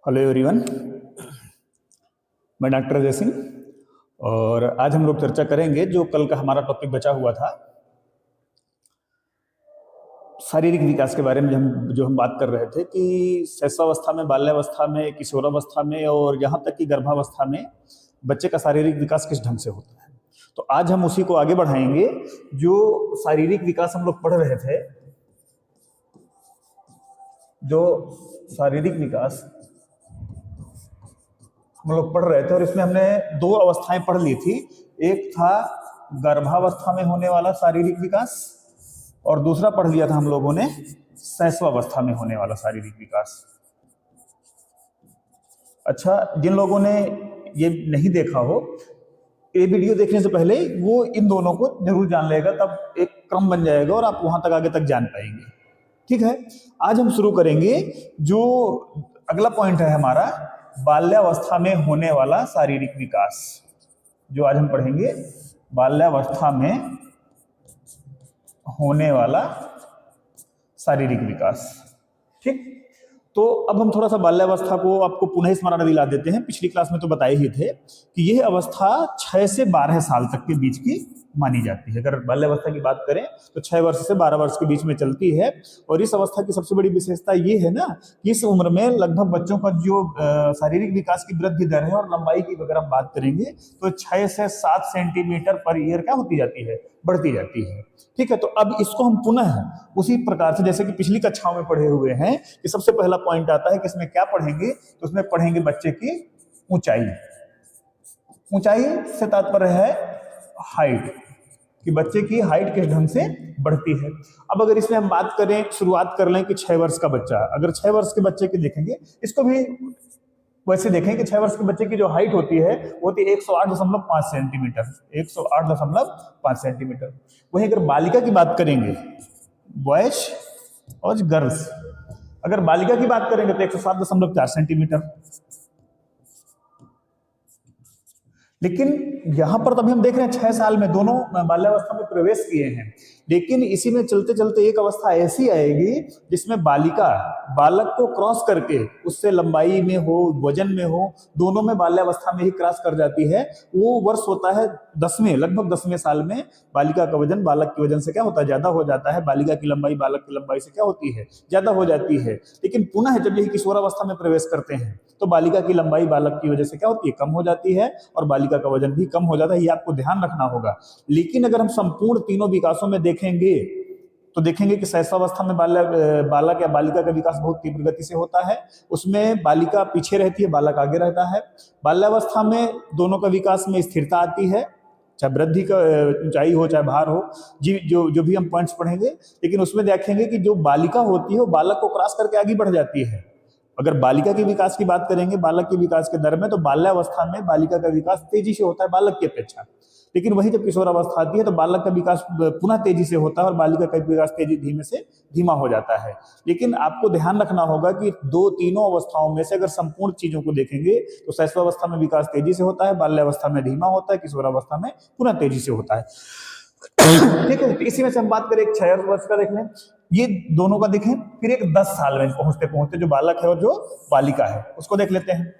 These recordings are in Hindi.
हेलो एवरीवन, मैं डॉक्टर अजय सिंह और आज हम लोग चर्चा करेंगे जो कल का हमारा टॉपिक बचा हुआ था शारीरिक विकास के बारे में। जो हम बात कर रहे थे कि शैशवावस्था में, बाल्यावस्था में, किशोरावस्था में और यहाँ तक कि गर्भावस्था में बच्चे का शारीरिक विकास किस ढंग से होता है। तो आज हम उसी को आगे बढ़ाएंगे। जो शारीरिक विकास हम लोग पढ़ रहे थे, जो शारीरिक विकास हम लोग पढ़ रहे थे और इसमें हमने दो अवस्थाएं पढ़ ली थी। एक था गर्भावस्था में होने वाला शारीरिक विकास और दूसरा पढ़ लिया था हम लोगों ने शैशवावस्था में होने वाला शारीरिक विकास। अच्छा, जिन लोगों ने ये नहीं देखा हो, ये वीडियो देखने से पहले वो इन दोनों को जरूर जान लेगा, तब एक क्रम बन जाएगा और आप वहां तक आगे तक जान पाएंगे। ठीक है, आज हम शुरू करेंगे। जो अगला पॉइंट है हमारा, बाल्यावस्था में होने वाला शारीरिक विकास। जो आज हम पढ़ेंगे बाल्यावस्था में होने वाला शारीरिक विकास। ठीक, तो अब हम थोड़ा सा बाल्यावस्था को आपको पुनः स्मरण दिला देते हैं। पिछली क्लास में तो बताए ही थे कि यह अवस्था 6 से 12 साल तक के बीच की मानी जाती है। अगर बाल्यावस्था की बात करें तो 6 वर्ष से 12 वर्ष के बीच में चलती है। और इस अवस्था की सबसे बड़ी विशेषता ये है ना कि इस उम्र में लगभग बच्चों का जो शारीरिक विकास की वृद्धि दर है और लंबाई की अगर हम बात करेंगे तो 6 से 7 सेंटीमीटर पर ईयर क्या होती जाती है, बढ़ती जाती है। ठीक है, तो अब इसको हम पुनः उसी प्रकार से जैसे कि पिछली कक्षाओं में पढ़े हुए हैं कि सबसे पहला पॉइंट आता है कि इसमें क्या पढ़ेंगे, तो उसमें पढ़ेंगे बच्चे की ऊंचाई। ऊंचाई से तात्पर्य है हाइट, कि बच्चे की हाइट किस ढंग से बढ़ती है। अब अगर इसमें हम बात करें, शुरुआत कर लें कि 6 वर्ष का बच्चा, अगर 6 वर्ष के बच्चे की देखेंगे, इसको भी वैसे देखें कि 6 वर्ष के बच्चे की जो हाइट होती है वो होती है 108.5 सेंटीमीटर, 108.5 सेंटीमीटर। वहीं अगर बालिका की बात करेंगे, बॉयज और गर्ल्स, अगर बालिका की बात करेंगे तो 107.4 सेंटीमीटर। लेकिन यहां पर तभी हम देख रहे हैं 6 साल में दोनों बाल्यावस्था में प्रवेश किए हैं। लेकिन इसी में चलते चलते एक अवस्था ऐसी आएगी जिसमें बालिका बालक को क्रॉस करके, उससे लंबाई में हो, वजन में हो, दोनों में बाल्यावस्था में ही क्रॉस कर जाती है। वो वर्ष होता है 10वें, लगभग 10वें साल में बालिका का वजन बालक के वजन से क्या होता है, ज्यादा हो जाता है। बालिका की लंबाई बालक की लंबाई से क्या होती है, ज्यादा हो जाती है। लेकिन पुनः जब यही किशोरावस्था में प्रवेश करते हैं तो बालिका की लंबाई बालक की वजह से क्या होती है, कम हो जाती है और बालिका का वजन भी कम हो जाता है। ये आपको ध्यान रखना होगा। लेकिन अगर हम संपूर्ण तीनों विकासों में देखेंगे तो देखेंगे कि शैशवावस्था में बालक या बालिका का विकास बहुत तीव्र गति से होता है। उसमें बालिका पीछे रहती है, बालक आगे रहता है। बाल्यावस्था में दोनों का विकास में स्थिरता आती है, चाहे वृद्धि का ऊंचाई हो चाहे भार हो, जो भी हम पॉइंट्स पढ़ेंगे। लेकिन उसमें देखेंगे कि जो बालिका होती है वो बालक को क्रॉस करके आगे बढ़ जाती है। अगर बालिका के विकास की बात करेंगे, बालक के विकास के दर में, तो बाल्यावस्था में बालिका का विकास तेजी से होता है बालक की अपेक्षा। लेकिन वही जब किशोरावस्था आती है तो बालक का विकास पुनः तेजी से होता है और बालिका का विकास धीमे से धीमा हो जाता है। लेकिन आपको ध्यान रखना होगा कि तीनों अवस्थाओं में से अगर संपूर्ण चीजों को देखेंगे तो शैशवावस्था में विकास तेजी से होता है, बाल्यावस्था में धीमा होता है, किशोरावस्था में पुनः तेजी से होता है। ठीक है, तो इसी में से हम बात करें 6 वर्ष का देख लें, ये दोनों का देखें। फिर एक 10 साल में पहुंचते पहुंचते जो बालक है और जो बालिका है उसको देख लेते हैं।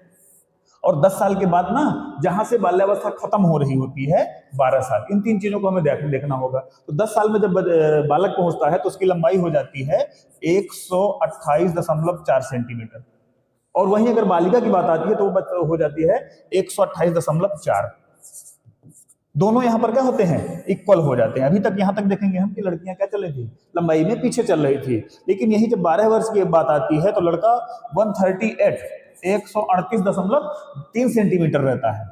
और 10 साल के बाद ना, जहां से बाल्यावस्था खत्म हो रही होती है 12 साल, इन तीन चीजों को हमें देखना होगा। तो 10 साल में जब बालक पहुंचता है तो उसकी लंबाई हो जाती है 128.4 सेंटीमीटर। और वहीं अगर बालिका की बात आती है तो वो हो जाती है 128.4। दोनों यहां पर क्या होते हैं, इक्वल हो जाते हैं। अभी तक यहां तक देखेंगे हम कि लड़कियां क्या चल रही थी, लंबाई में पीछे चल रही थी। लेकिन यही जब 12 वर्ष की बात आती है तो लड़का 138 सेंटीमीटर रहता है।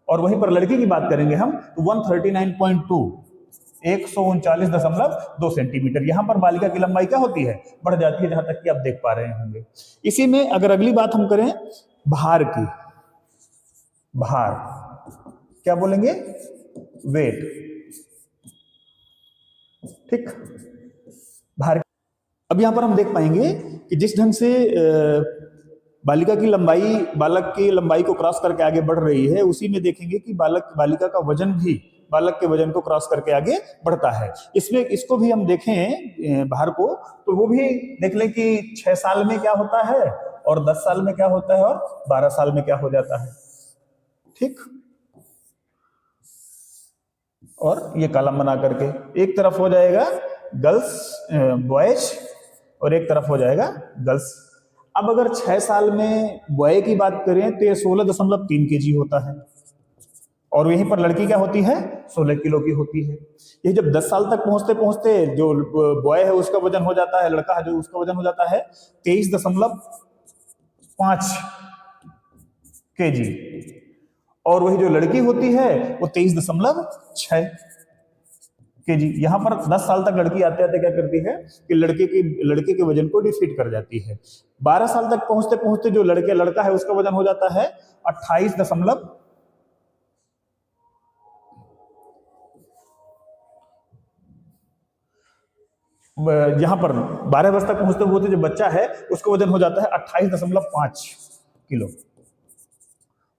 और वहीं पर लड़की की बात करेंगे हम तो 139.2, 139.2 सेंटीमीटर। यहां पर बालिका की लंबाई क्या होती है, बढ़ जाती है, जहां तक कि आप देख पा रहे होंगे। इसी में अगर अगली बात हम करें भार की, भार क्या बोलेंगे, वेट। ठीक, भार। अब यहां पर हम देख पाएंगे कि जिस ढंग से बालिका की लंबाई बालक की लंबाई को क्रॉस करके आगे बढ़ रही है, उसी में देखेंगे कि बालिका का वजन भी बालक के वजन को क्रॉस करके आगे बढ़ता है। इसमें इसको भी हम देखें भार को, तो वो भी देख लें कि 6 साल में क्या होता है, और 10 साल में क्या होता है और 12 साल में क्या हो जाता है। ठीक, और ये कॉलम बना करके एक तरफ हो जाएगा गर्ल्स बॉयज और एक तरफ हो जाएगा गर्ल्स। अब अगर 6 साल में बॉय की बात करें तो ये 16.3 kg होता है, और यहीं पर लड़की क्या होती है 16 किलो की होती है। ये जब 10 साल तक पहुंचते पहुंचते जो बॉय है उसका वजन हो जाता है, लड़का है जो उसका वजन हो जाता है 23.5 kg, और वही जो लड़की होती है वो 23.6 kg। यहां पर 10 साल तक लड़की आते आते क्या करती है कि लड़के के वजन को डिफीट कर जाती है। 12 साल तक पहुंचते पहुंचते जो लड़का है उसका वजन हो जाता है 28 यहां पर 12 वर्ष तक पहुंचते पहुंचते जो बच्चा है उसका वजन हो जाता है 28.5 किलो,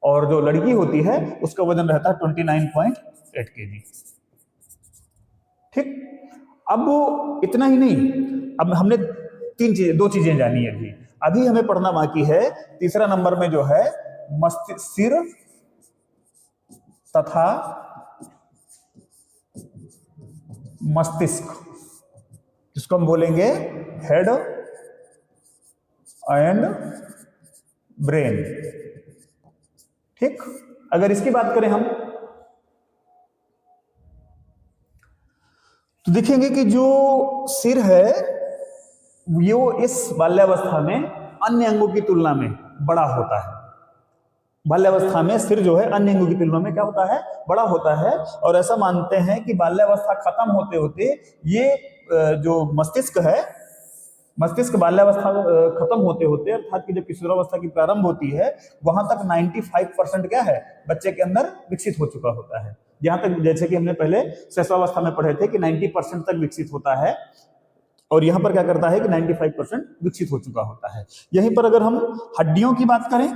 और जो लड़की होती है उसका वजन रहता है 29.8 kg। ठीक, अब इतना ही नहीं, अब हमने दो चीजें जानी है। अभी हमें पढ़ना बाकी है तीसरा नंबर में जो है सिर तथा मस्तिष्क, जिसको हम बोलेंगे हेड एंड ब्रेन। ठीक, अगर इसकी बात करें हम तो देखेंगे कि जो सिर है वो इस बाल्यावस्था में अन्य अंगों की तुलना में बड़ा होता है। बाल्यावस्था में सिर जो है अन्य अंगों की तुलना में क्या होता है बड़ा होता है, और ऐसा मानते हैं कि बाल्यावस्था खत्म होते होते ये जो मस्तिष्क है, मस्तिष्क बाल्यावस्था खत्म होते होते अर्थात कि जब किशोरावस्था की प्रारंभ होती है वहां तक 95% क्या है बच्चे के अंदर विकसित हो चुका होता है। जहां तक जैसे कि हमने पहले शैशवावस्था में पढ़े थे कि 90% तक विकसित होता है, और यहां पर क्या करता है कि 95% विकसित हो चुका होता है। यहीं पर अगर हम हड्डियों की बात करें,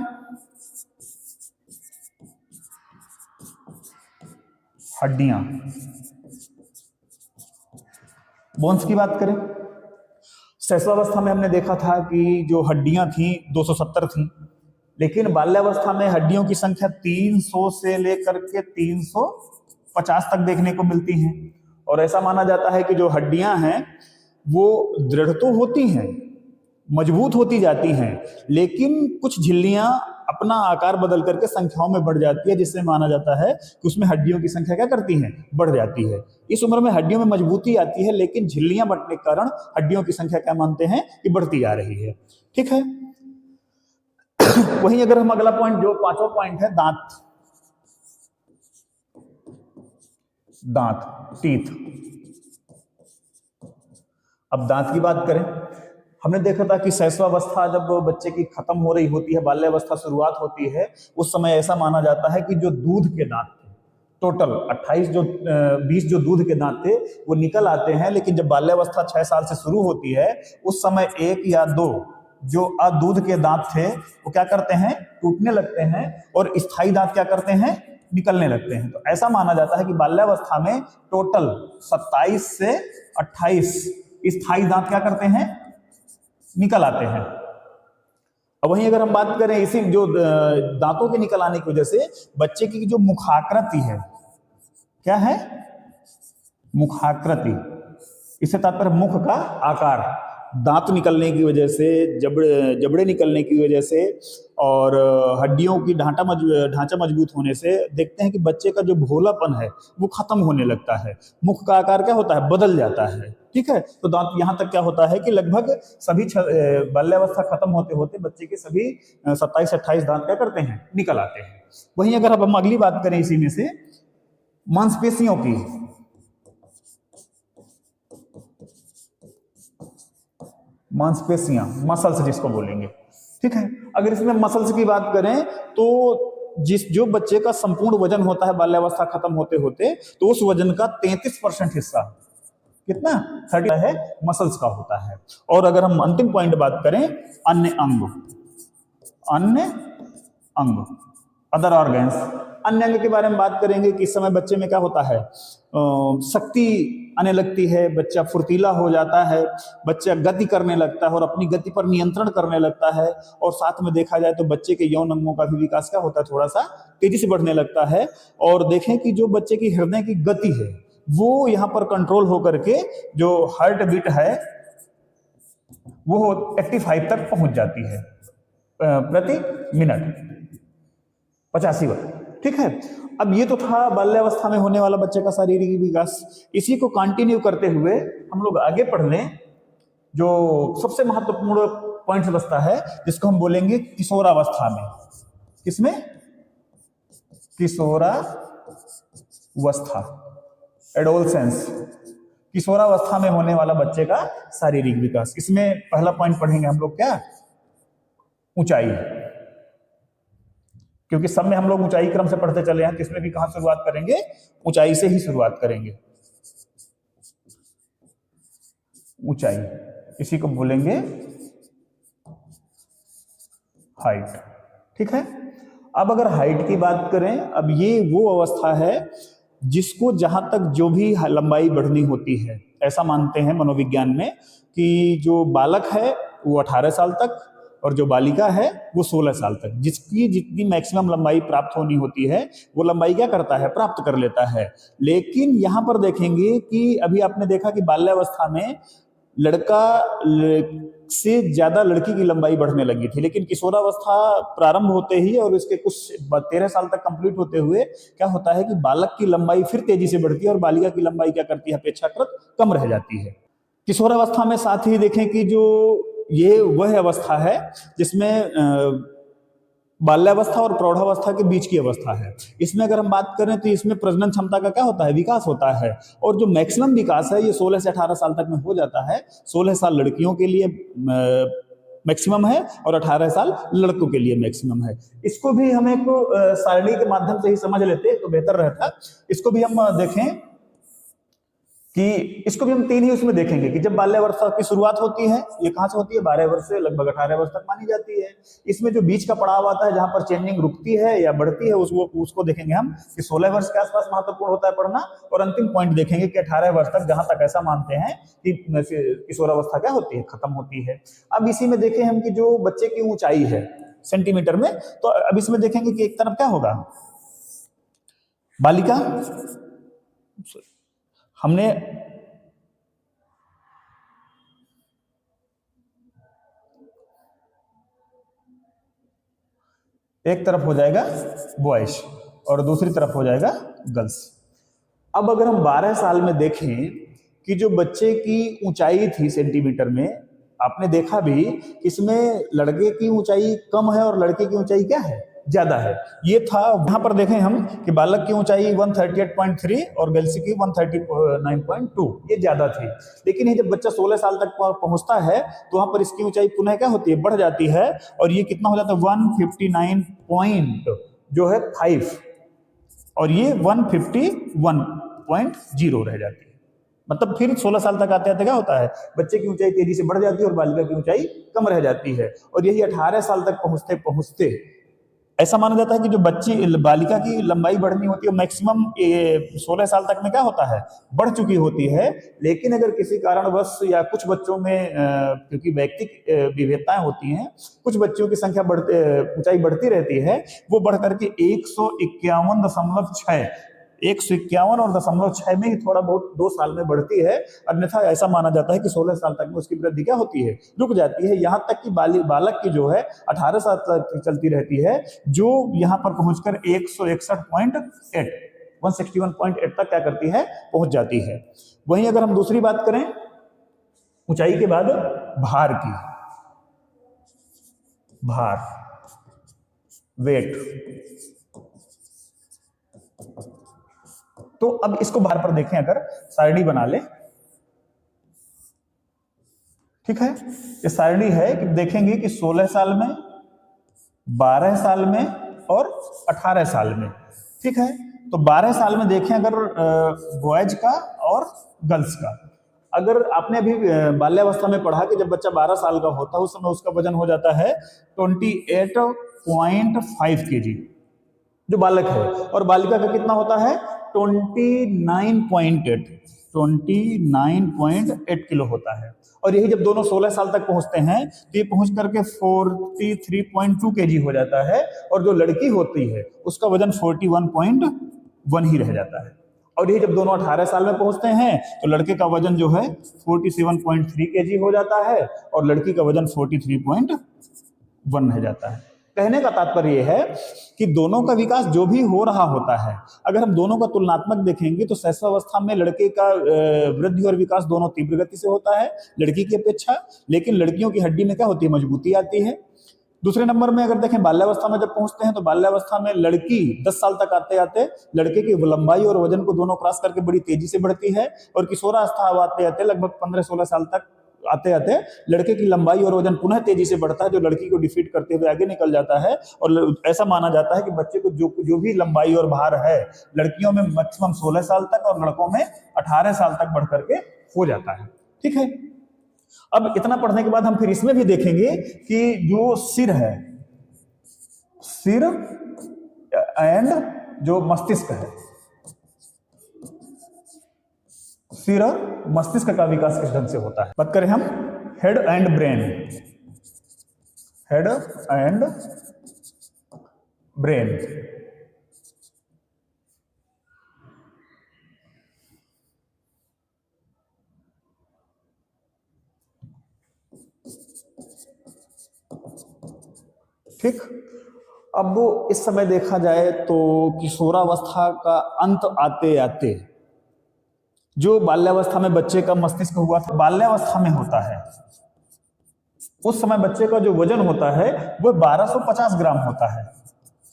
हड्डियां बोन्स की बात करें, शैशवावस्था में हमने देखा था कि जो हड्डियां थी 270 थी, लेकिन बाल्यावस्था में हड्डियों की संख्या 300 से लेकर के 350 तक देखने को मिलती हैं। और ऐसा माना जाता है कि जो हड्डियां हैं वो दृढ़ तो होती हैं, मजबूत होती जाती हैं, लेकिन कुछ झिल्लियां अपना आकार बदल करके संख्याओं में बढ़ जाती है, जिससे माना जाता है कि उसमें हड्डियों की संख्या क्या करती है बढ़ जाती है। इस उम्र में हड्डियों में मजबूती आती है, लेकिन झिल्लियां बढ़ने के कारण हड्डियों की संख्या क्या मानते हैं कि बढ़ती जा रही है। ठीक है, वहीं अगर हम अगला पॉइंट जो पांचवा पॉइंट है दांत, दांत टीथ। अब दांत की बात करें, हमने देखा था कि शैशवावस्था जब बच्चे की खत्म हो रही होती है, बाल्यावस्था शुरुआत होती है, उस समय ऐसा माना जाता है कि जो दूध के दांत थे टोटल 20 जो दूध के दांत थे वो निकल आते हैं, लेकिन जब बाल्यावस्था 6 साल से शुरू होती है उस समय 1 या 2 जो अदूध के दांत थे वो क्या करते हैं टूटने लगते हैं, और स्थायी दांत क्या करते हैं निकलने लगते हैं। तो ऐसा माना जाता है कि बाल्यावस्था में टोटल 27 से 28 स्थायी दांत क्या करते हैं निकल आते हैं। अब वहीं अगर हम बात करें इसी जो दांतों के निकल आने की वजह से बच्चे की जो मुखाकृति है, क्या है मुखाकृति, इससे तात्पर्य मुख का आकार, दांत निकलने की वजह से, जबड़े निकलने की वजह से और हड्डियों की ढांचा मजबूत होने से देखते हैं कि बच्चे का जो भोलापन है वो खत्म होने लगता है, मुख का आकार क्या होता है बदल जाता है। ठीक है, तो दांत यहां तक क्या होता है कि लगभग सभी बाल्यावस्था खत्म होते होते बच्चे के सभी 27-28 दांत क्या करते हैं निकल आते हैं। वहीं अगर अब हम अगली बात करें इसी में से मांसपेशियों की, मांसपेशियां मसल्स जिसको बोलेंगे। ठीक है, अगर इसमें मसल्स की बात करें तो जो बच्चे का संपूर्ण वजन होता है बाल्यावस्था खत्म होते होते, तो उस वजन का 33% हिस्सा कितना 30 है मसल्स का होता है। और अगर हम अंतिम पॉइंट बात करें अन्य अंग, अन्य अंग अदर ऑर्गन्स, अन्य अंग के बारे में बात करेंगे कि इस समय बच्चे में क्या होता है शक्ति आने लगती है, बच्चा फुर्तीला हो जाता है, बच्चा गति करने लगता है और अपनी गति पर नियंत्रण करने लगता है। और साथ में देखा जाए तो बच्चे के यौन अंगों का भी विकास क्या होता है, थोड़ा सा तेजी से बढ़ने लगता है। और देखें कि जो बच्चे की हृदय की गति है वो यहाँ पर कंट्रोल होकर के जो हार्ट बीट है वो 85 तक पहुंच जाती है प्रति मिनट, 85 बार। ठीक है, अब ये तो था बाल्यावस्था में होने वाला बच्चे का शारीरिक विकास। इसी को कंटिन्यू करते हुए हम लोग आगे पढ़ लें। जो सबसे महत्वपूर्ण पॉइंट बचता है जिसको हम बोलेंगे किशोरावस्था में। किसमें? किशोरावस्था, एडोलसेंस, किशोरावस्था में होने वाला बच्चे का शारीरिक विकास। इसमें पहला पॉइंट पढ़ेंगे हम लोग क्या? ऊंचाई, क्योंकि सब में हम लोग ऊंचाई क्रम से पढ़ते चले हैं, किसमें भी कहां शुरुआत करेंगे? ऊंचाई से ही शुरुआत करेंगे। ऊंचाई, इसी को बोलेंगे हाइट। ठीक है, अब अगर हाइट की बात करें, अब ये वो अवस्था है जिसको जहां तक जो भी लंबाई बढ़नी होती है, ऐसा मानते हैं मनोविज्ञान में कि जो बालक है वो 18 साल तक और जो बालिका है वो 16 साल तक, जिसकी जितनी मैक्सिमम लंबाई प्राप्त होनी होती है वो लंबाई क्या करता है? प्राप्त कर लेता है। लेकिन यहां पर देखेंगे कि अभी आपने देखा कि बाल्यावस्था में लड़का से ज्यादा लड़की की लंबाई बढ़ने लगी थी, लेकिन किशोरावस्था प्रारंभ होते ही और इसके कुछ 13 साल तक कंप्लीट होते हुए क्या होता है कि बालक की लंबाई फिर तेजी से बढ़ती है और बालिका की लंबाई क्या करती है? अपेक्षाकृत कम रह जाती है। किशोरावस्था में साथ ही देखें कि जो ये वह अवस्था है जिसमें बाल्यावस्था और प्रौढ़ावस्था के बीच की अवस्था है। इसमें अगर हम बात करें तो इसमें प्रजनन क्षमता का क्या होता है? विकास होता है। और जो मैक्सिमम विकास है ये 16 से 18 साल तक में हो जाता है। 16 साल लड़कियों के लिए मैक्सिमम है और 18 साल लड़कों के लिए मैक्सिमम है। इसको भी हम एक सारणी के माध्यम से ही समझ लेते तो बेहतर रहता। इसको भी हम देखें कि इसको भी हम 3 ही उसमें देखेंगे कि जब बाल्यावस्था की शुरुआत होती है, ये कहां से होती है? 12 वर्ष से लगभग 18 वर्ष तक मानी जाती है। इसमें जो बीच का पड़ाव आता है जहां पर चेंजिंग रुकती है या बढ़ती है उसको देखेंगे हम कि 16 वर्ष के आसपास महत्वपूर्ण होता है पढ़ना। और अंतिम पॉइंट देखेंगे कि 18 वर्ष तक, जहां तक ऐसा मानते हैं कि किशोरावस्था क्या होती है? खत्म होती है। अब इसी में देखें हम कि जो बच्चे की ऊंचाई है सेंटीमीटर में, तो अब इसमें देखेंगे कि एक तरफ क्या होगा? बालिका, हमने एक तरफ हो जाएगा बॉयज और दूसरी तरफ हो जाएगा गर्ल्स। अब अगर हम 12 साल में देखें कि जो बच्चे की ऊंचाई थी सेंटीमीटर में, आपने देखा भी कि इसमें लड़के की ऊंचाई कम है और लड़के की ऊंचाई क्या है? ज्यादा है। ये था। यहां पर देखें हम कि बालक की ऊंचाई 138.3 और गर्ल्स की 139.2, ये ज्यादा थी। लेकिन ये जब बच्चा 16 साल तक पहुंचता है तो वहां पर इसकी ऊंचाई पुनः क्या होती है? बढ़ जाती है और ये कितना हो जाता है? 159 पॉइंट जो है 5 और ये 151.0 रह जाती है। मतलब फिर 16 साल तक आते आते क्या होता है? बच्चे की ऊंचाई तेजी से बढ़ जाती है और बालिका की ऊंचाई कम रह जाती है। और यही 18 साल तक पहुंचते पहुंचते ऐसा माना जाता है कि जो बच्ची बालिका की लंबाई बढ़नी होती है मैक्सिमम 16 साल तक में क्या होता है? बढ़ चुकी होती है। लेकिन अगर किसी कारणवश या कुछ बच्चों में क्योंकि व्यक्तिगत विविधताएं होती हैं, कुछ बच्चों की संख्या ऊंचाई बढ़ती रहती है, वो बढ़ करके 151.6 151 और 0.6 में ही थोड़ा बहुत 2 साल में बढ़ती है। अन्यथा ऐसा माना जाता है कि 16 साल तक में उसकी वृद्धि क्या होती है? रुक जाती है। यहां तक कि बालक की जो है 18 साल तक चलती रहती है, जो यहां पर पहुंचकर 161.8 161.8 तक क्या करती है? पहुंच जाती है। वहीं अगर हम दूसरी बात करें ऊंचाई के बाद भार की, भार, वेट, तो अब इसको भार पर देखें, अगर सारणी बना ले, ठीक है, ये सारणी है कि देखेंगे कि 16 साल में, 12 साल में और 18 साल में। ठीक है, तो 12 साल में देखें अगर बॉयज का और गर्ल्स का। अगर आपने अभी बाल्यावस्था में पढ़ा कि जब बच्चा 12 साल का होता है उस समय उसका वजन हो जाता है 28.5 kg जो बालक है, और बालिका का कितना होता है? 29.8 29.8 किलो होता है। और यही जब दोनों 16 साल तक पहुंचते हैं तो ये पहुंच करके 43.2 केजी हो जाता है, और जो लड़की होती है उसका वजन 41.1 ही रह जाता है। और यही जब दोनों 18 साल में पहुंचते हैं तो लड़के का वजन जो है 47.3 केजी हो जाता है, और लड़की का वजन 43.1 रह जाता है। कहने का तात्पर्य यह है कि दोनों का विकास जो भी हो रहा होता है, अगर हम दोनों का तुलनात्मक देखेंगे तो शैशवावस्था में लड़के का वृद्धि और विकास दोनों तीव्र गति से होता है लड़की की अपेक्षा, लेकिन लड़कियों की हड्डी में क्या होती है, मजबूती आती है। दूसरे नंबर में अगर देखें बाल्यावस्था में जब पहुंचते हैं तो बाल्यावस्था में लड़की 10 साल तक आते आते लड़के की लंबाई और वजन को दोनों क्रॉस करके बड़ी तेजी से बढ़ती है, और किशोरावस्था आते आते लगभग 15-16 साल तक आते आते लड़के की लंबाई और वजन पुनः तेजी से बढ़ता है, जो लड़की को डिफीट करते हुए आगे निकल जाता है। और ऐसा माना जाता है कि बच्चे को जो भी लंबाई और भार है लड़कियों में मैक्सिमम 16 साल तक और लड़कों में 18 साल तक बढ़ करके हो जाता है। ठीक है, अब इतना पढ़ने के बाद हम फिर इसमें भी देखेंगे कि जो सिर है, सिर एंड जो मस्तिष्क है, सिर और मस्तिष्क का विकास किस ढंग से होता है। बात करें हम head and brain, head and brain. ठीक, अब इस समय देखा जाए तो किशोरावस्था का अंत आते आते जो बाल्यावस्था में बच्चे का मस्तिष्क हुआ था बाल्यावस्था में होता है, उस समय बच्चे का जो वजन होता है वह 1250 ग्राम होता है।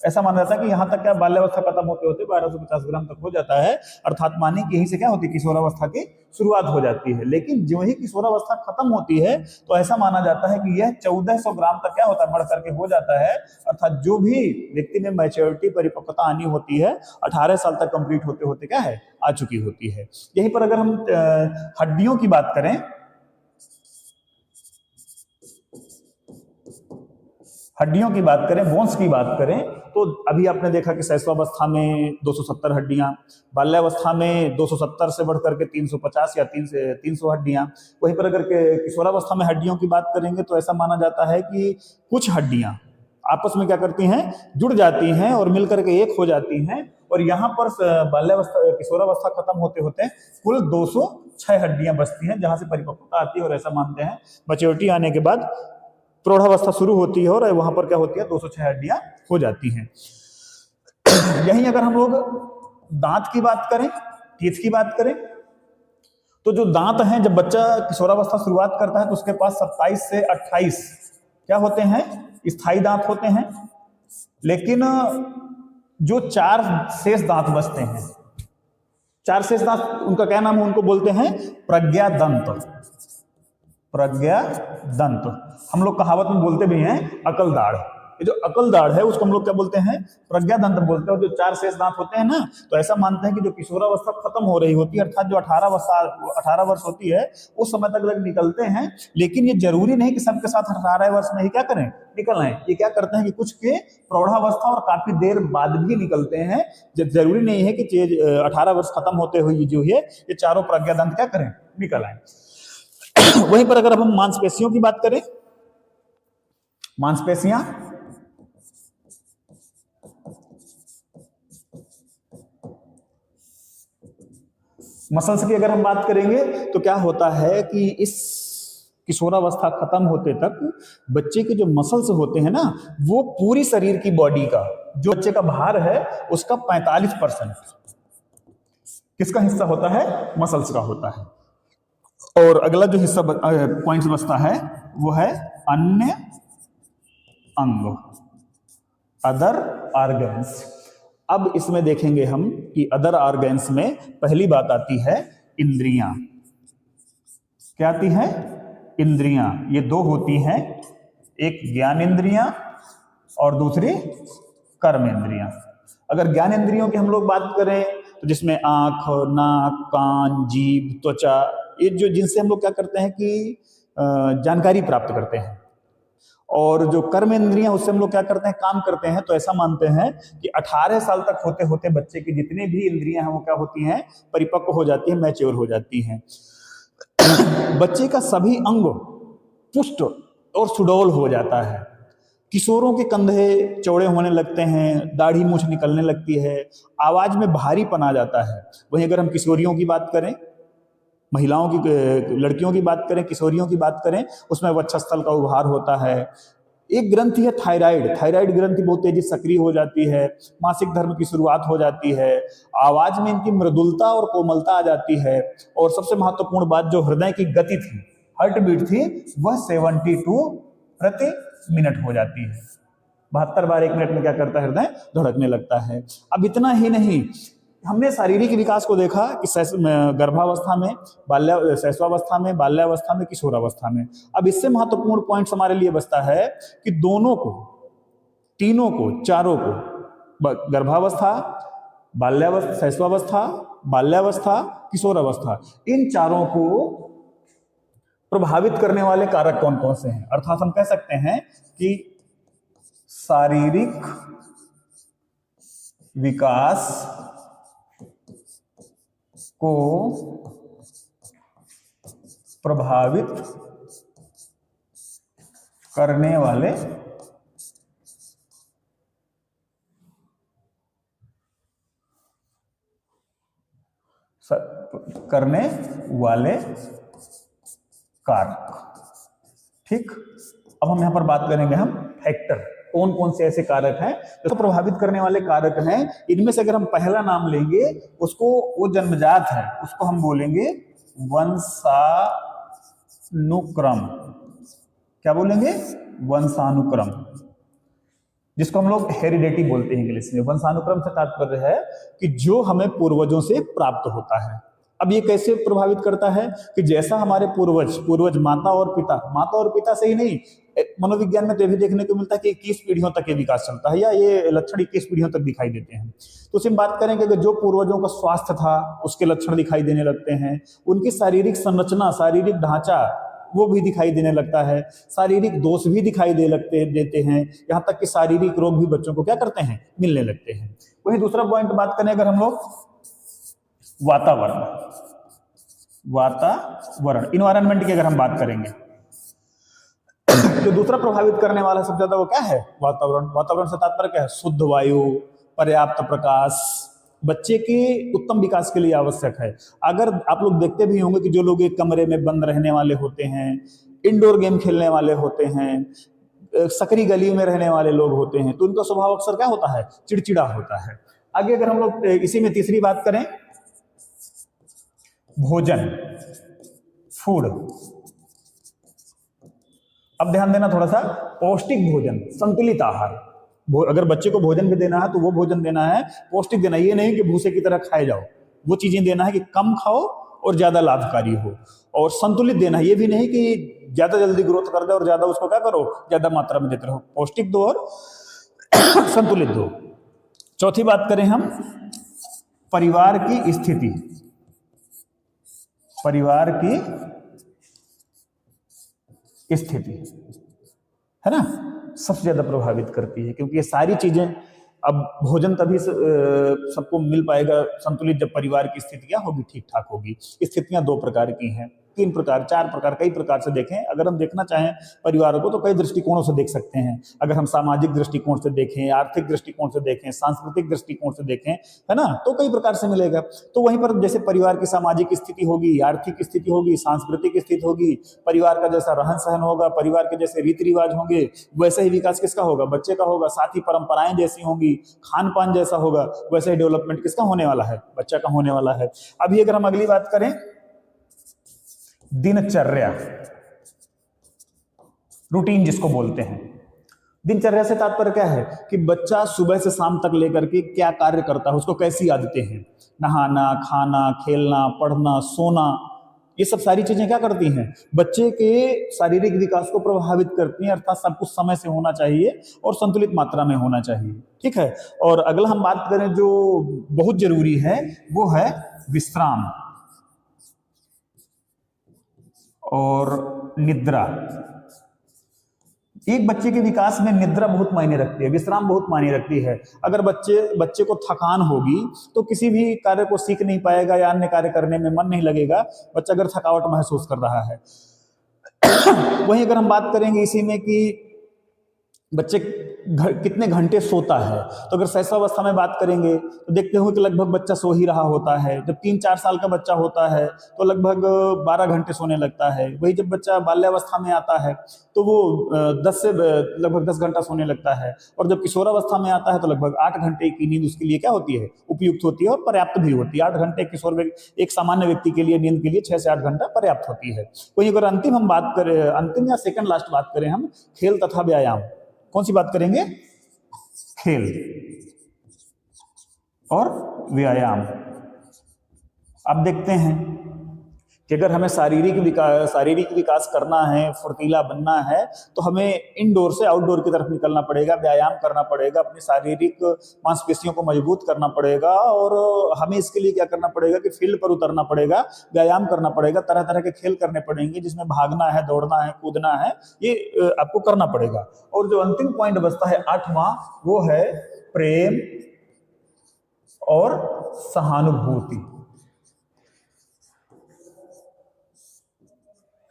ऐसा माना जाता है कि यहाँ तक क्या बाल्यावस्था खत्म होते होते 1250 ग्राम तक हो जाता है, अर्थात माने कि यहीं से क्या होती है, किशोरावस्था की शुरुआत हो जाती है। लेकिन जो ही किशोरावस्था खत्म होती है तो ऐसा माना जाता है कि यह 1400 ग्राम तक क्या होता है, बढ़ करके हो जाता है। अर्थात जो भी व्यक्ति में मैच्योरिटी परिपक्वता आनी होती है 18 साल तक कंप्लीट होते होते क्या है, आ चुकी होती है। यहीं पर अगर हम हड्डियों की बात करें, हड्डियों की बात करें, बोन्स की बात करें, तो अभी आपने देखा कि शैशवावस्था में 270 हड्डियां, बाल्यावस्था में 270 से बढ़कर के 350 या 300 हड्डियां। वहीं पर अगर किशोरावस्था में हड्डियों की बात करेंगे तो ऐसा माना जाता है कि कुछ हड्डियां आपस में क्या करती हैं, जुड़ जाती हैं और मिलकर के एक हो जाती हैं। और यहाँ पर बाल्यावस्था किशोरावस्था खत्म होते होते कुल 206 हड्डियां बचती हैं, जहां से परिपक्वता आती है। और ऐसा मानते हैं मैच्योरिटी आने के बाद प्रौढ़ावस्था शुरू होती है और वहां पर क्या होती है, 206 हड्डियां हो जाती हैं। यहीं अगर हम लोग दांत की बात करें, टीथ की बात करें, तो जो दांत हैं, जब बच्चा किशोरावस्था शुरुआत करता है तो उसके पास 27 से 28 क्या होते हैं, स्थायी दांत होते हैं। लेकिन जो 4 शेष दांत बचते हैं, 4 शेष दांत, उनका क्या नाम है, उनको बोलते हैं प्रज्ञा दंत। प्रज्ञा दंत, हम लोग कहावत में बोलते भी हैं अकल दाढ़। ये जो अकल दाढ़ है उसको हम लोग क्या बोलते हैं, प्रज्ञा दंत बोलते हैं। और जो 4 शेष दांत होते हैं ना, तो ऐसा मानते हैं कि जो किशोरावस्था खत्म हो रही होती है, अर्थात जो 18 वर्ष होती है, उस समय तक लग निकलते हैं। लेकिन ये जरूरी नहीं कि सबके साथ 18 वर्ष में ही क्या करें, निकल आए। ये क्या करते हैं कि कुछ के प्रौढ़ावस्था और काफी देर बाद भी निकलते हैं। जरूरी नहीं है कि 18 वर्ष खत्म होते हुए जो है ये चारों प्रज्ञा दंत क्या करें, निकल आए। वहीं पर अगर हम मांसपेशियों की बात करें, मांसपेशियां, मसल्स की अगर हम बात करेंगे तो क्या होता है कि इस किशोरावस्था खत्म होते तक बच्चे के जो मसल्स होते हैं ना, वो पूरी शरीर की बॉडी का, जो बच्चे का भार है उसका 45% किसका हिस्सा होता है, मसल्स का होता है। और अगला जो हिस्सा पॉइंट्स बचता है वो है अन्य अंग, अदर ऑर्गन्स। अब इसमें देखेंगे हम कि अदर ऑर्गन्स में पहली बात आती है इंद्रियां। क्या आती है, इंद्रियां। ये 2 होती हैं, एक ज्ञान इंद्रियां और दूसरी कर्म इंद्रियां। अगर ज्ञान इंद्रियों की हम लोग बात करें तो जिसमें आंख, नाक, कान, जीभ, त्वचा, ये जो जिनसे हम लोग क्या करते हैं कि जानकारी प्राप्त करते हैं। और जो कर्म इंद्रियां उससे हम लोग क्या करते हैं, काम करते हैं। तो ऐसा मानते हैं कि 18 साल तक होते होते बच्चे की जितनी भी इंद्रियां हैं वो क्या होती हैं, परिपक्व हो जाती हैं, मैच्योर हो जाती हैं। बच्चे का सभी अंग पुष्ट और सुडौल हो जाता है। किशोरों के कंधे चौड़े होने लगते हैं, दाढ़ी मूछ निकलने लगती है, आवाज में भारीपन आ जाता है। वहीं अगर हम किशोरियों की बात करें, महिलाओं की, लड़कियों की बात करें, किशोरियों की बात करें, उसमें वक्षस्थल का उभार होता है। एक ग्रंथि है थायराइड, थायराइड ग्रंथि बहुत तेजी सक्रिय हो जाती है, मासिक धर्म की शुरुआत हो जाती है, आवाज में इनकी मृदुलता और कोमलता आ जाती है। और सबसे महत्वपूर्ण बात, जो हृदय की गति थी, हार्ट बीट थी, वह 72 प्रति मिनट हो जाती है। 72 बार 1 मिनट में क्या करता है, हृदय धड़कने लगता है। अब इतना ही नहीं, हमने शारीरिक विकास को देखा कि गर्भावस्था में, शैशवावस्था में, बाल्यावस्था में, किशोरावस्था में। अब इससे महत्वपूर्ण पॉइंट हमारे लिए बचता है कि दोनों को, तीनों को, चारों को, गर्भावस्था, बाल्यावस्था, शैशवावस्था, बाल्यावस्था, किशोरावस्था, इन चारों को प्रभावित करने वाले कारक कौन कौन से हैं। अर्थात हम कह सकते हैं कि शारीरिक विकास को प्रभावित करने वाले कारक। ठीक, अब हम यहां पर बात करेंगे हम फैक्टर, कौन कौन से ऐसे कारक हैं जो प्रभावित करने वाले कारक हैं। इनमें से अगर हम पहला नाम लेंगे, उसको, वो जन्मजात है, उसको हम बोलेंगे वंशानुक्रम। क्या बोलेंगे, वंशानुक्रम, जिसको हम लोग हेरिडिटी बोलते हैं इंग्लिश में। वंशानुक्रम से तात्पर्य है कि जो हमें पूर्वजों से प्राप्त होता है। अब ये कैसे प्रभावित करता है कि जैसा हमारे पूर्वज माता और पिता से ही नहीं, मनोविज्ञान में तो भी देखने को मिलता है कि 21 पीढ़ियों तक ये विकास चलता है, या ये लक्षण 21 पीढ़ियों तक दिखाई देते हैं। तो उसे बात करेंगे कि जो पूर्वजों का स्वास्थ्य था उसके लक्षण दिखाई देने लगते हैं, उनकी शारीरिक संरचना, शारीरिक ढांचा वो भी दिखाई देने लगता है, शारीरिक दोष भी दिखाई देते हैं, यहाँ तक कि शारीरिक रोग भी बच्चों को क्या करते हैं, मिलने लगते हैं। वही दूसरा पॉइंट बात करें अगर हम लोग वातावरण, इन्वायरमेंट की अगर हम बात करेंगे, तो दूसरा प्रभावित करने वाला सबसे ज्यादा वो क्या है, वातावरण से तात्पर्य क्या है, शुद्ध वायु, पर्याप्त प्रकाश, बच्चे के उत्तम विकास के लिए आवश्यक है। अगर आप लोग देखते भी होंगे कि जो लोग एक कमरे में बंद रहने वाले होते हैं, इंडोर गेम खेलने वाले होते हैं, सकरी गली में रहने वाले लोग होते हैं, तो उनका स्वभाव अक्सर क्या होता है, चिड़चिड़ा होता है। आगे अगर हम लोग इसी में तीसरी बात करें, भोजन, फूड। अब ध्यान देना थोड़ा सा, पौष्टिक भोजन, संतुलित आहार। अगर बच्चे को भोजन भी देना है तो वो भोजन देना है पौष्टिक देना, ये नहीं कि भूसे की तरह खाए जाओ। वो चीजें देना है कि कम खाओ और ज्यादा लाभकारी हो, और संतुलित देना है, ये भी नहीं कि ज्यादा जल्दी ग्रोथ कर दे और ज्यादा उसको क्या करो, ज्यादा मात्रा में देते रहो। पौष्टिक दो और संतुलित दो। चौथी बात करें हम, परिवार की स्थिति, है ना, सबसे ज्यादा प्रभावित करती है, क्योंकि ये सारी चीजें, अब भोजन तभी सबको मिल पाएगा संतुलित जब परिवार की स्थिति क्या होगी, ठीक ठाक होगी। स्थितियां 2 प्रकार की हैं, 3 प्रकार, 4 प्रकार, कई प्रकार से देखें। अगर हम देखना चाहें परिवारों को तो कई दृष्टिकोणों से देख सकते हैं। अगर हम सामाजिक दृष्टिकोण से देखें, आर्थिक दृष्टिकोण से देखें, सांस्कृतिक दृष्टिकोण से देखें, है ना, तो कई प्रकार से मिलेगा। तो वहीं पर जैसे परिवार की सामाजिक स्थिति होगी, आर्थिक स्थिति होगी, सांस्कृतिक स्थिति होगी, परिवार का जैसा रहन सहन होगा, परिवार के जैसे रीति रिवाज होंगे, वैसे ही विकास किसका होगा, बच्चे का होगा। साथ ही परंपराएं जैसी होंगी, खान पान जैसा होगा, वैसे ही डेवलपमेंट किसका होने वाला है, बच्चा का होने वाला है। अभी अगर हम अगली बात करें, दिनचर्या, रूटीन जिसको बोलते हैं। दिनचर्या से तात्पर्य क्या है कि बच्चा सुबह से शाम तक लेकर के क्या कार्य करता है, उसको कैसी आदतें हैं, नहाना, खाना, खेलना, पढ़ना, सोना, ये सब सारी चीजें क्या करती हैं, बच्चे के शारीरिक विकास को प्रभावित करती हैं। अर्थात सब कुछ समय से होना चाहिए और संतुलित मात्रा में होना चाहिए। ठीक है। और अगला हम बात करें जो बहुत जरूरी है, वो है विश्राम और निद्रा। एक बच्चे के विकास में निद्रा बहुत मायने रखती है, विश्राम बहुत मायने रखती है। अगर बच्चे को थकान होगी तो किसी भी कार्य को सीख नहीं पाएगा या अन्य कार्य करने में मन नहीं लगेगा, बच्चा अगर थकावट महसूस कर रहा है। वहीं अगर हम बात करेंगे इसी में कि बच्चे कितने घंटे सोता है, तो अगर शैशवावस्था में बात करेंगे तो देखते होंगे कि लगभग बच्चा सो ही रहा होता है। जब 3-4 साल का बच्चा होता है तो लगभग 12 घंटे सोने लगता है। वही जब बच्चा बाल्यावस्था में आता है तो वो 10 से लगभग 10 घंटा सोने लगता है, और जब किशोरावस्था में आता है तो लगभग 8 घंटे की नींद उसके लिए क्या होती है, उपयुक्त होती है और पर्याप्त भी होती है। 8 घंटे एक सामान्य व्यक्ति के लिए नींद के लिए 6 से 8 घंटा पर्याप्त होती है। वहीं अगर अंतिम हम बात करें, अंतिम या सेकंड लास्ट बात करें हम, खेल तथा व्यायाम, कौन सी बात करेंगे, खेल और व्यायाम। अब देखते हैं कि अगर हमें शारीरिक विकास करना है, फुर्तीला बनना है, तो हमें इंडोर से आउटडोर की तरफ निकलना पड़ेगा, व्यायाम करना पड़ेगा, अपनी शारीरिक मांसपेशियों को मजबूत करना पड़ेगा, और हमें इसके लिए क्या करना पड़ेगा कि फील्ड पर उतरना पड़ेगा, व्यायाम करना पड़ेगा, तरह तरह के खेल करने पड़ेंगे जिसमें भागना है, दौड़ना है, कूदना है, ये आपको करना पड़ेगा। और जो अंतिम पॉइंट बचता है 8वां, वो है प्रेम और सहानुभूति।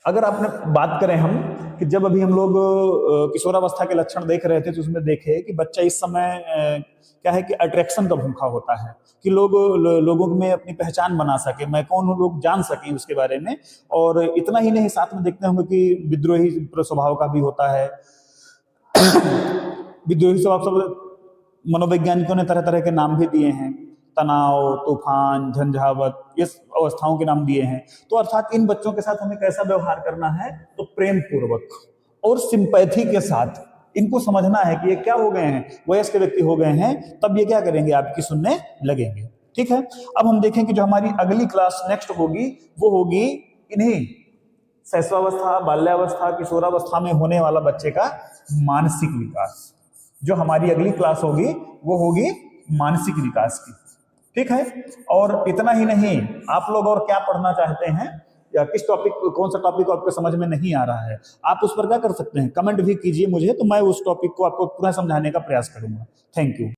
अगर आपने बात करें हम कि जब अभी हम लोग किशोरावस्था के लक्षण देख रहे थे तो उसमें देखे कि बच्चा इस समय क्या है कि अट्रैक्शन का भूखा होता है, कि लोगों में अपनी पहचान बना सके, मैं कौन हूँ लोग जान सकें उसके बारे में। और इतना ही नहीं, साथ में देखते होंगे कि विद्रोही स्वभाव का भी होता है। विद्रोही स्वभाव सब मनोवैज्ञानिकों ने तरह तरह के नाम भी दिए हैं, तनाव, तूफान, झंझावत, ये अवस्थाओं के नाम दिए हैं। तो अर्थात इन बच्चों के साथ हमें कैसा व्यवहार करना है, तो प्रेम पूर्वक और सिंपैथी के साथ इनको समझना है कि ये क्या हो गए हैं, वयस्क व्यक्ति हो गए हैं, तब ये क्या करेंगे, आपकी सुनने लगेंगे। ठीक है, अब हम देखें कि जो हमारी अगली क्लास नेक्स्ट होगी वो होगी इन्हीं शैशवावस्था, बाल्यावस्था, किशोरावस्था में होने वाला बच्चे का मानसिक विकास। जो हमारी अगली क्लास होगी वो होगी मानसिक विकास की। ठीक है, और इतना ही नहीं, आप लोग और क्या पढ़ना चाहते हैं या किस टॉपिक, कौन सा टॉपिक आपको समझ में नहीं आ रहा है, आप उस पर क्या कर सकते हैं, कमेंट भी कीजिए मुझे, तो मैं उस टॉपिक को आपको पूरा समझाने का प्रयास करूंगा। Thank you.